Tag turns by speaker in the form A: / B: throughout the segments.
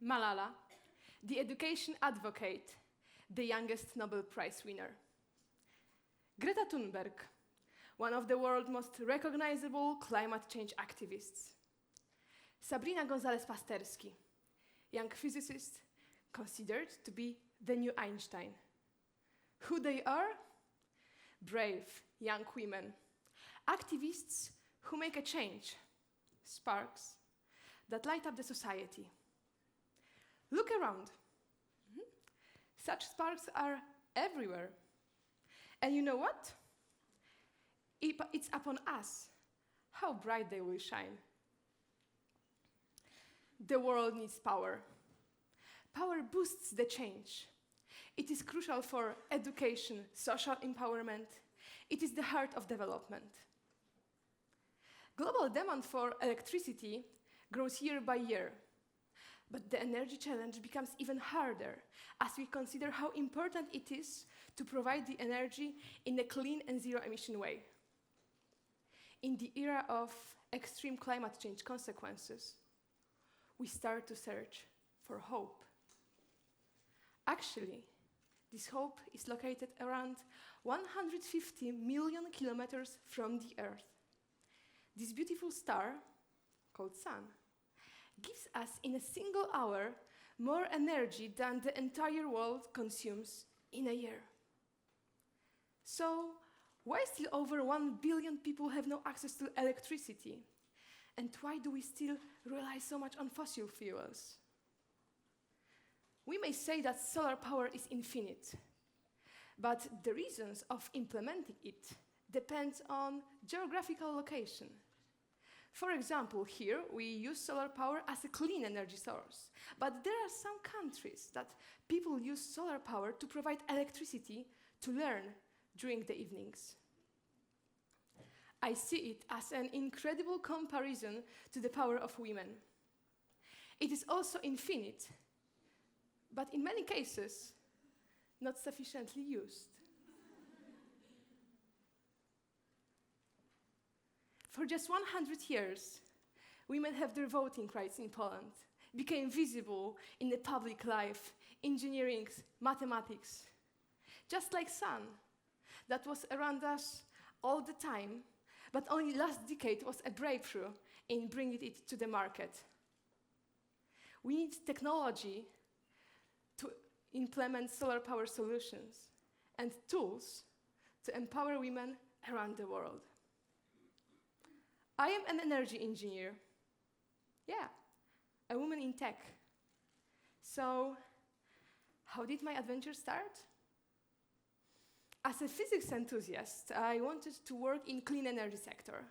A: Malala, the education advocate, the youngest Nobel Prize winner. Greta Thunberg, one of the world's most recognizable climate change activists. Sabrina González-Pasterski, young physicist considered to be the new Einstein. Who they are? Brave young women, activists who make a change, sparks that light up the society. Look around. Such sparks are everywhere. And you know what? It's upon us how bright they will shine. The world needs power. Power boosts the change. It is crucial for education, social empowerment. It is the heart of development. Global demand for electricity grows year by year. But the energy challenge becomes even harder as we consider how important it is to provide the energy in a clean and zero-emission way. In the era of extreme climate change consequences, we start to search for hope. Actually, this hope is located around 150 million kilometers from the Earth. This beautiful star, called Sun, gives us in a single hour more energy than the entire world consumes in a year. So, why still over 1 billion people have no access to electricity? And why do we still rely so much on fossil fuels? We may say that solar power is infinite, but the reasons of implementing it depend on geographical location. For example, here we use solar power as a clean energy source, but there are some countries that people use solar power to provide electricity to learn during the evenings. I see it as an incredible comparison to the power of women. It is also infinite, but in many cases, not sufficiently used. For just 100 years, women have their voting rights in Poland, became visible in the public life, engineering, mathematics. Just like sun, that was around us all the time, but only last decade was a breakthrough in bringing it to the market. We need technology to implement solar power solutions and tools to empower women around the world. I am an energy engineer. Yeah, a woman in tech. So, how did my adventure start? As a physics enthusiast, I wanted to work in clean energy sector.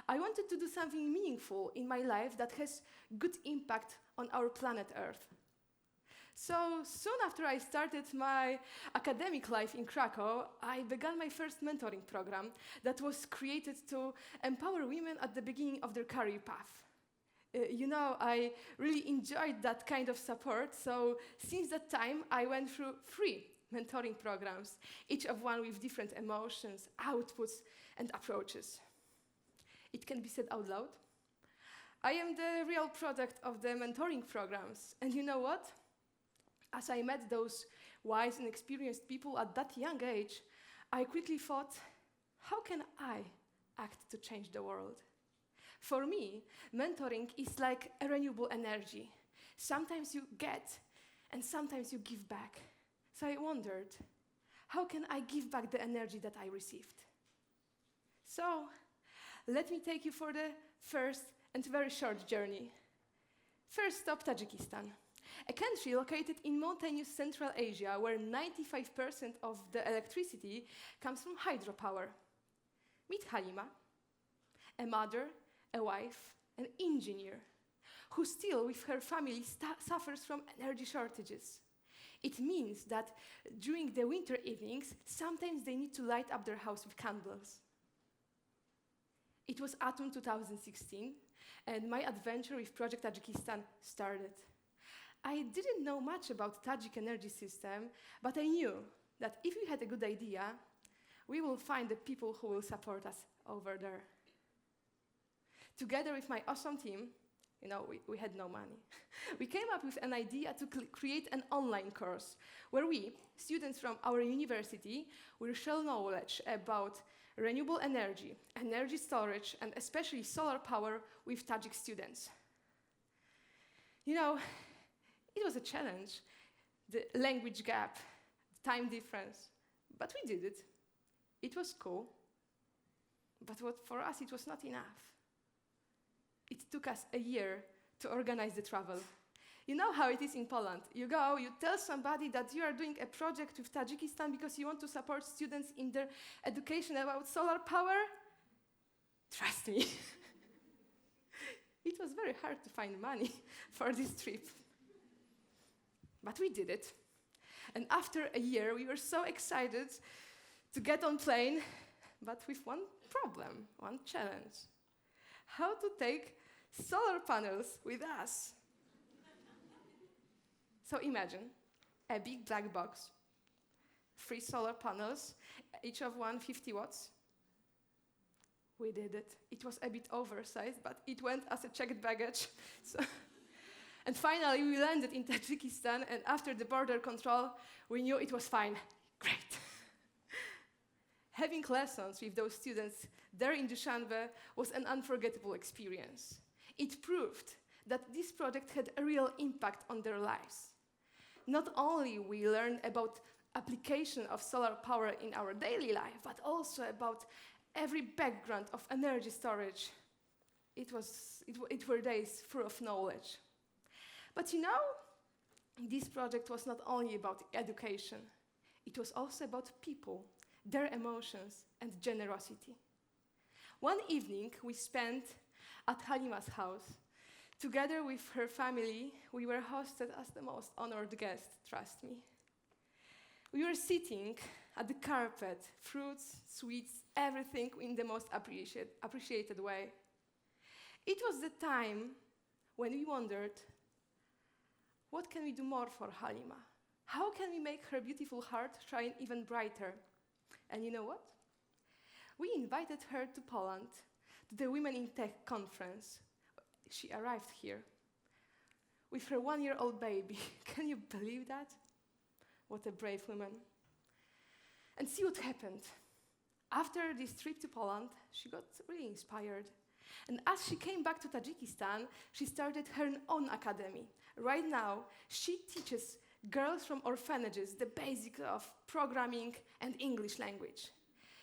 A: I wanted to do something meaningful in my life that has good impact on our planet Earth. So soon after I started my academic life in Krakow, I began my first mentoring program that was created to empower women at the beginning of their career path. I really enjoyed that kind of support, so since that time I went through 3 mentoring programs, each of one with different emotions, outputs, and approaches. It can be said out loud. I am the real product of the mentoring programs, and you know what? As I met those wise and experienced people at that young age, I quickly thought, how can I act to change the world? For me, mentoring is like a renewable energy. Sometimes you get, and sometimes you give back. So I wondered, how can I give back the energy that I received? So, let me take you for the first and very short journey. First stop, Tajikistan. A country located in mountainous Central Asia where 95% of the electricity comes from hydropower. Meet Halima, a mother, a wife, an engineer, who still with her family suffers from energy shortages. It means that during the winter evenings, sometimes they need to light up their house with candles. It was autumn 2016, and my adventure with Project Tajikistan started. I didn't know much about Tajik energy system, but I knew that if we had a good idea, we will find the people who will support us over there. Together with my awesome team, We had no money. We came up with an idea to create an online course where we, students from our university, will share knowledge about renewable energy, energy storage, and especially solar power with Tajik students. It was a challenge, the language gap, the time difference, but we did it. It was cool, but for us it was not enough. It took us a year to organize the travel. You know how it is in Poland. You go, you tell somebody that you are doing a project with Tajikistan because you want to support students in their education about solar power. Trust me. It was very hard to find money for this trip. But we did it. And after a year, we were so excited to get on plane, but with one problem, one challenge. How to take solar panels with us. So imagine a big black box, 3 solar panels, each of 150 watts. We did it. It was a bit oversized, but it went as a checked baggage. And finally, we landed in Tajikistan, and after the border control, we knew it was fine. Great. Having lessons with those students there in Dushanbe was an unforgettable experience. It proved that this project had a real impact on their lives. Not only we learned about application of solar power in our daily life, but also about every background of energy storage. It were days full of knowledge. But this project was not only about education. It was also about people, their emotions, and generosity. One evening we spent at Halima's house. Together with her family, we were hosted as the most honored guests, trust me. We were sitting at the carpet, fruits, sweets, everything in the most appreciated way. It was the time when we wondered, what can we do more for Halima? How can we make her beautiful heart shine even brighter? And you know what? We invited her to Poland, to the Women in Tech conference. She arrived here with her 1-year-old baby. Can you believe that? What a brave woman. And see what happened. After this trip to Poland, she got really inspired. And as she came back to Tajikistan, she started her own academy. Right now, she teaches girls from orphanages the basics of programming and English language.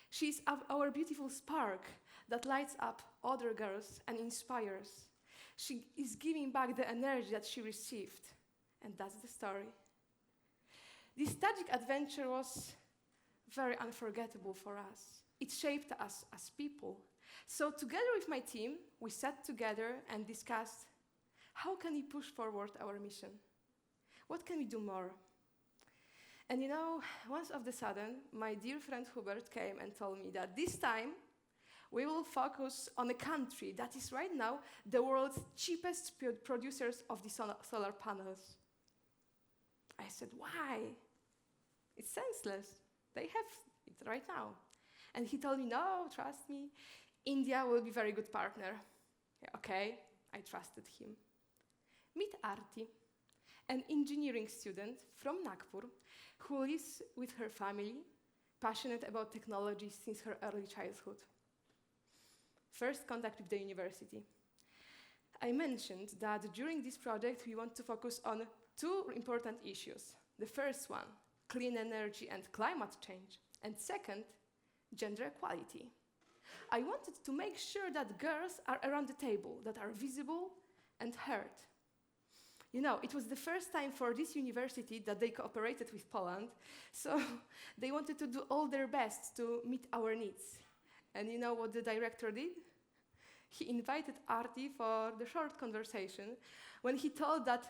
A: She's our beautiful spark that lights up other girls and inspires. She is giving back the energy that she received. And that's the story. This Tajik adventure was very unforgettable for us. It shaped us as people. So together with my team, we sat together and discussed, how can we push forward our mission? What can we do more? And once of the sudden, my dear friend Hubert came and told me that this time, we will focus on a country that is right now the world's cheapest producers of the solar panels. I said, why? It's senseless. They have it right now. And he told me, no, trust me, India will be a very good partner. Yeah, okay, I trusted him. Meet Arti, an engineering student from Nagpur who lives with her family, passionate about technology since her early childhood. First contact with the university. I mentioned that during this project we want to focus on 2 important issues. The first one, clean energy and climate change. And second, gender equality. I wanted to make sure that girls are around the table, that are visible and heard. It was the first time for this university that they cooperated with Poland, so they wanted to do all their best to meet our needs. And you know what the director did? He invited Arti for the short conversation when he told that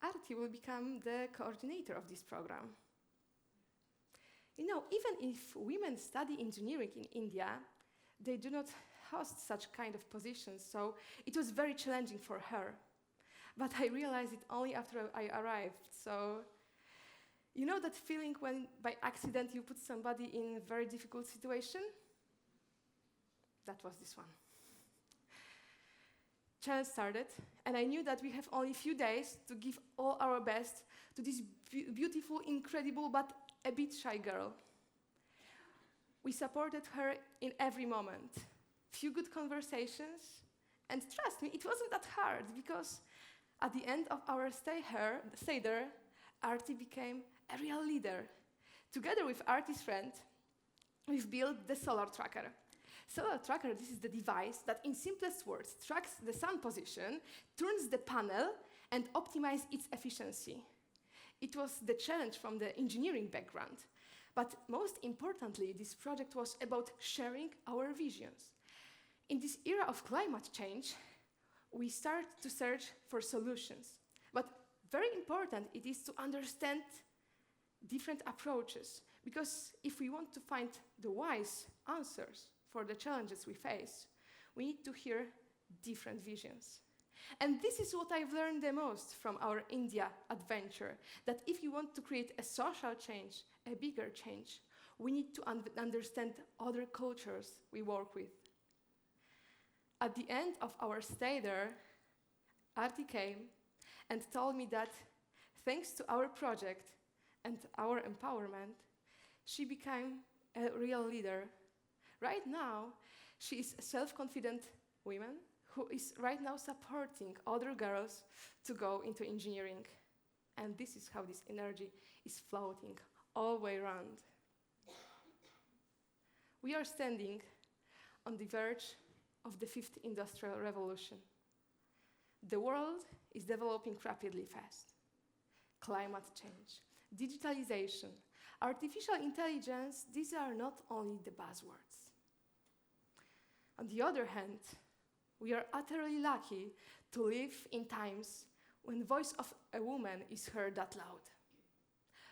A: Arti will become the coordinator of this program. Even if women study engineering in India, they do not host such kind of positions, so it was very challenging for her. But I realized it only after I arrived, so that feeling when by accident you put somebody in a very difficult situation? That was this one. challenge started, and I knew that we have only a few days to give all our best to this beautiful, incredible, but a bit shy girl. We supported her in every moment. Few good conversations, and trust me, it wasn't that hard, because at the end of our stay there, Artie became a real leader. Together with Artie's friend, we've built the solar tracker. Solar tracker, this is the device that, in simplest words, tracks the sun position, turns the panel, and optimizes its efficiency. It was the challenge from the engineering background. But most importantly, this project was about sharing our visions. In this era of climate change, we start to search for solutions. But very important it is to understand different approaches, because if we want to find the wise answers for the challenges we face, we need to hear different visions. And this is what I've learned the most from our India adventure, that if you want to create a social change, a bigger change, we need to understand other cultures we work with. At the end of our stay there, Artie came and told me that thanks to our project and our empowerment, she became a real leader. Right now, she is a self-confident woman who is right now supporting other girls to go into engineering. And this is how this energy is floating all the way around. We are standing on the verge of the fifth industrial revolution. The world is developing rapidly fast. Climate change, digitalization, artificial intelligence, these are not only the buzzwords. On the other hand, we are utterly lucky to live in times when the voice of a woman is heard that loud.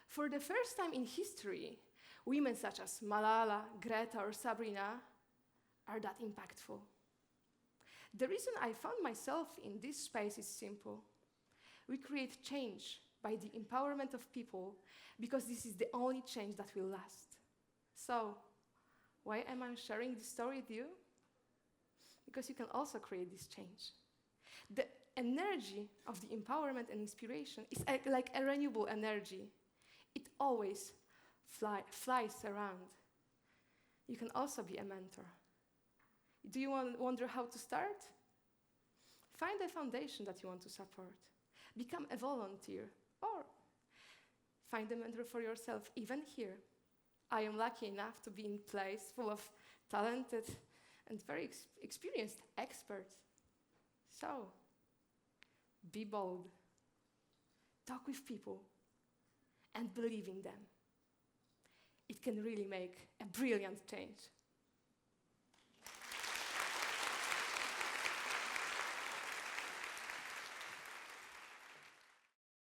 A: For the first time in history, women such as Malala, Greta, or Sabrina are that impactful. The reason I found myself in this space is simple. We create change by the empowerment of people, because this is the only change that will last. So, why am I sharing this story with you? Because you can also create this change. The energy of the empowerment and inspiration is like a renewable energy. It always flies around. You can also be a mentor. Do you wonder how to start? Find a foundation that you want to support. Become a volunteer, or find a mentor for yourself, even here. I am lucky enough to be in a place full of talented and very experienced experts. So, be bold, talk with people, and believe in them. It can really make a brilliant change.